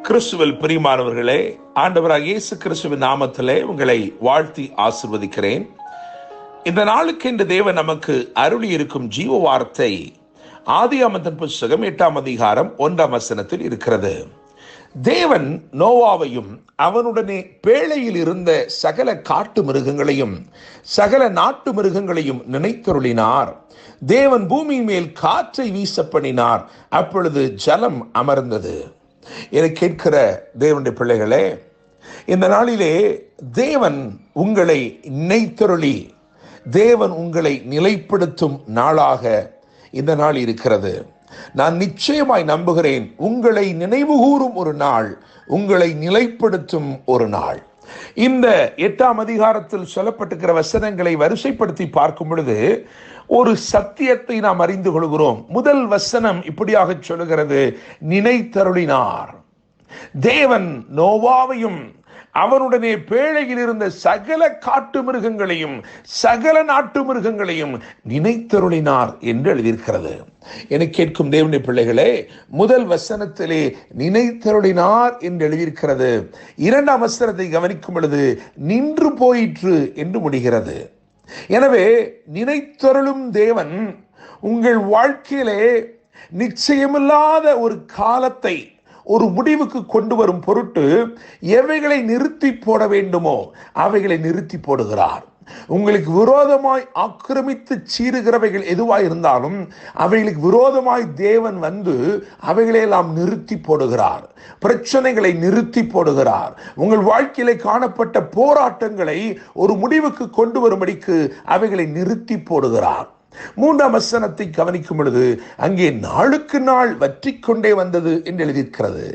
கிறிஸ்துவில் பிரியமானவர்களே, ஆண்டவராகிய இயேசு கிறிஸ்துவின் நாமத்திலே உங்களை வாழ்த்தி ஆசிர்வதிக்கிறேன். இந்த நாளுக்கு இந்த தேவன் நமக்கு அருளி இருக்கும் ஜீவ வார்த்தை ஆதியாகமத்தின் புஸ்தகம் 8ஆம் அதிகாரம் 1ஆம் வசனத்தில் இருக்கிறது. தேவன் நோவாவையும் அவனுடனே பேழையில் இருந்த சகல காட்டு மிருகங்களையும் சகல நாட்டு மிருகங்களையும் நினைத்தருளினார். தேவன் பூமி மேல் காற்றை வீச பண்ணினார். அப்பொழுது ஜலம் அமர்ந்தது. என கேட்கிற தேவனுடைய பிள்ளைகளே, இந்த நாளிலே தேவன் உங்களை நினைத்தருளி தேவன் உங்களை நிலைப்படுத்தும் நாளாக இந்த நாள் இருக்கிறது. நான் நிச்சயமாய் நம்புகிறேன், உங்களை நினைவுகூரும் ஒரு நாள், உங்களை நிலைப்படுத்தும் ஒரு நாள். இந்த 8ஆம் அதிகாரத்தில் சொல்லப்பட்டிருக்கிற வசனங்களை வரிசைப்படுத்தி பார்க்கும் பொழுது ஒரு சத்தியத்தை நாம் அறிந்து கொள்கிறோம். முதல் வசனம் இப்படியாக சொல்லுகிறது, நினைத்தருளினார். தேவன் நோவாவையும் அவனுடனே பேழையில் இருந்த சகல காட்டு மிருகங்களையும் சகல நாட்டு மிருகங்களையும் நினைத்தருளினார் என்று எழுதியிருக்கிறது. என கேட்கும் தேவனுடைய பிள்ளைகளே, முதல் வசனத்திலே நினைத்தருளினார் என்று எழுதியிருக்கிறது. 2ஆம் வசனத்தை கவனிக்கும் பொழுது நின்று போயிற்று என்று முடிகிறது. எனவே நினைத்தருளும் தேவன் உங்கள் வாழ்க்கையிலே நிச்சயமில்லாத ஒரு காலத்தை ஒரு முடிவுக்கு கொண்டு வரும் பொருட்டு எவைகளை நிறுத்தி போட வேண்டுமோ அவைகளை நிறுத்தி போடுகிறார். உங்களுக்கு விரோதமாய் ஆக்கிரமித்து சீறுகிறவைகள் எதுவாய் இருந்தாலும் அவைகளுக்கு விரோதமாய் தேவன் வந்து அவைகளையெல்லாம் நிறுத்தி போடுகிறார். பிரச்சனைகளை நிறுத்தி போடுகிறார். உங்கள் வாழ்க்கையிலே காணப்பட்ட போராட்டங்களை ஒரு முடிவுக்கு கொண்டு வரும்படிக்கு அவைகளை நிறுத்தி போடுகிறார். 3ஆம் வசனத்தை கவனிக்கும் பொழுது அங்கே நாளுக்கு நாள் வற்றிக்கொண்டே வந்தது என்று எழுதியிருக்கிறது.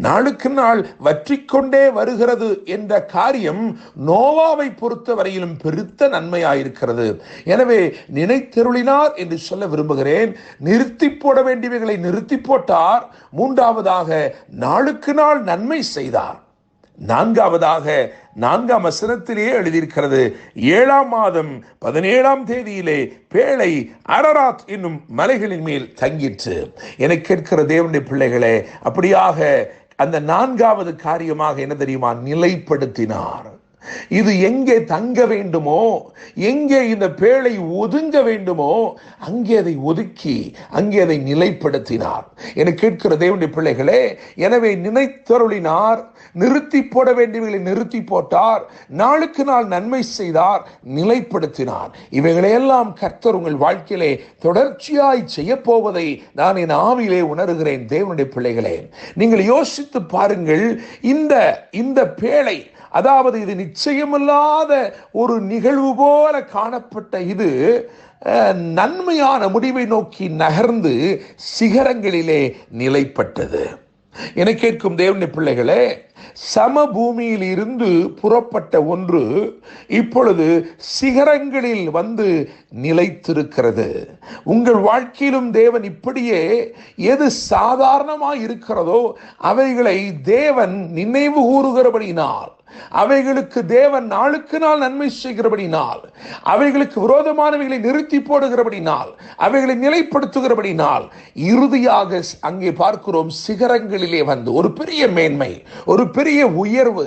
நாளுக்கு நாள் வற்றிக்கொண்டே வருகிறது என்ற காரியம் நோவாவை பொறுத்த வரையிலும் பெருத்த நன்மையாயிருக்கிறது. எனவே நினைத்தருளினார் என்று சொல்ல விரும்புகிறேன். நிறுத்தி போட வேண்டியவைகளை நிறுத்தி போட்டார். 3ஆவதாக நாளுக்கு நாள் நன்மை செய்தார். 4ஆவதாக 4ஆம் வசனத்திலேயே எழுதியிருக்கிறது, 7ஆம் மாதம் 17ஆம் தேதியிலே பேழை அரராத் என்னும் மலைகளின் மேல் தங்கிற்று. என கேட்கிற தேவனுடைய பிள்ளைகளே, அப்படியாக அந்த 4ஆவது காரியமாக என்ன தெரியுமா? நிலைப்படுத்தினார். இது எங்கே தங்க வேண்டுமோ, எங்கே இந்த பேழை ஒதுங்க வேண்டுமோ அங்கே அதை ஒதுக்கி அங்கே அதை நிலைப்படுத்தினார். என கேட்கிற தேவனுடைய பிள்ளைகளே, எனவே நினைத்தருளினார். நிறுத்தி போட வேண்டியவர்களை நிறுத்தி போட்டார். நாளுக்கு நாள் நன்மை செய்தார், நிலைப்படுத்தினார். இவைகளையெல்லாம் கர்த்தர் உங்கள் வாழ்க்கையிலே தொடர்ச்சியாய் செய்ய போவதை நான் என் ஆவியிலே உணர்கிறேன். தேவனுடைய பிள்ளைகளே, நீங்கள் யோசித்து பாருங்கள். இந்த பேழை, அதாவது இது நிச்சயமில்லாத ஒரு நிகழ்வு போல காணப்பட்ட இது நன்மையான முடிவை நோக்கி நகர்ந்து சிகரங்களிலே நிலைப்பட்டது. என கேட்கும் தேவனுடைய பிள்ளைகளே, சமபூமியில் இருந்து புறப்பட்ட ஒன்று இப்பொழுது சிகரங்களில் வந்து நிலைத்திருக்கிறது. உங்கள் வாழ்க்கையிலும் தேவன் இப்படியே எது சாதாரணமாய் இருக்கிறதோ அவைகளை தேவன் நினைவு கூறுகிறபடினால், அவைகளுக்கு தேவன் நாளுக்கு நாள் நன்மை செய்கிறபடினால், அவைகளுக்கு விரோதமானவைகளை நிறுத்தி போடுகிறபடினால், அவைகளை நிலைப்படுத்துகிறபடினால் இறுதியாக அங்கே பார்க்கிறோம் சிகரங்களிலே வந்து ஒரு பெரிய மேன்மை, ஒரு பெரிய உயர்வு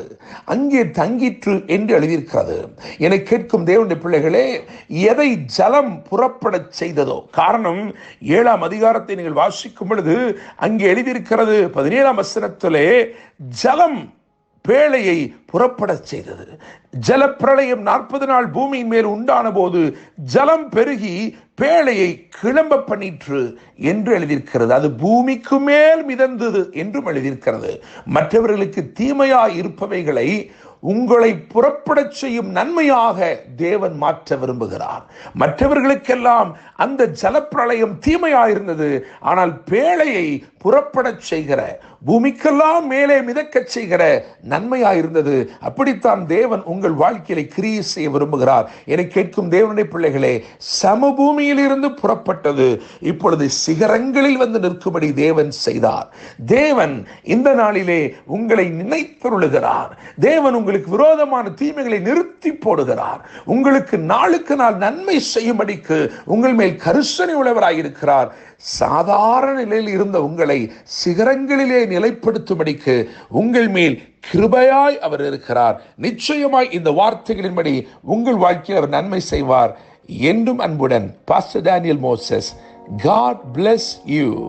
அங்கே தங்கிற்று என்று எழுதியிருக்கிறது. என கேட்கும் தேவனுடைய பிள்ளைகளே, எதை ஜலம் புறப்பட செய்ததோ, காரணம் 7ஆம் அதிகாரத்தை நீங்கள் வாசிக்கும் பொழுது அங்கே எழுதியிருக்கிறது 17ஆம் வசனத்திலே ஜலம் பேழையை புறப்பட செய்தது. ஜலப்பிரளயம் 40 நாள் பூமியின் மேல் உண்டான போது ஜலம் பெருகி பேழையை கிளம்ப பண்ணிற்று என்று எழுதியிருக்கிறது. அது பூமிக்கு மேல் மிதந்தது என்றும் எழுதியிருக்கிறது. மற்றவர்களுக்கு தீமையாய் இருப்பவைகளை உங்களை புறப்பட செய்யும் நன்மையாக தேவன் மாற்ற விரும்புகிறார். மற்றவர்களுக்கெல்லாம் அந்த ஜலப்பிரளயம் தீமையாயிருந்தது, ஆனால் பேழையை புறப்பட செய்கிற, பூமிக்கெல்லாம் மேலே மிதக்க செய்கிற நன்மையாயிருந்தது. அப்படித்தான் தேவன் உங்கள் வாழ்க்கையை கிரியை செய்ய விரும்புகிறார். என கேட்கும் தேவனுடைய பிள்ளைகளே, சமபூமியில் இருந்து புறப்பட்டது இப்பொழுது சிகரங்களில் வந்து நிற்கும்படி தேவன் செய்தார். தேவன் இந்த நாளிலே உங்களை நினைத்தருளுகிறார். தேவன் உங்களுக்கு விரோதமான தீமைகளை நிறுத்தி போடுகிறார். உங்களுக்கு நாளுக்கு நாள் நன்மை செய்யும்படிக்கு உங்கள் மேல் கரிசனை உள்ளவராயிருக்கிறார். சாதாரண நிலையில் இருந்த உங்களை சிகரங்களிலே நிலைப்படுத்தும்படிக்கு உங்கள் மேல் கிருபையாய் அவர் இருக்கிறார். நிச்சயமாய் இந்த வார்த்தைகளின்படி உங்கள் வாழ்க்கையில் அவர் நன்மை செய்வார். என்றும் அன்புடன் pastor Daniel Moses. God bless you.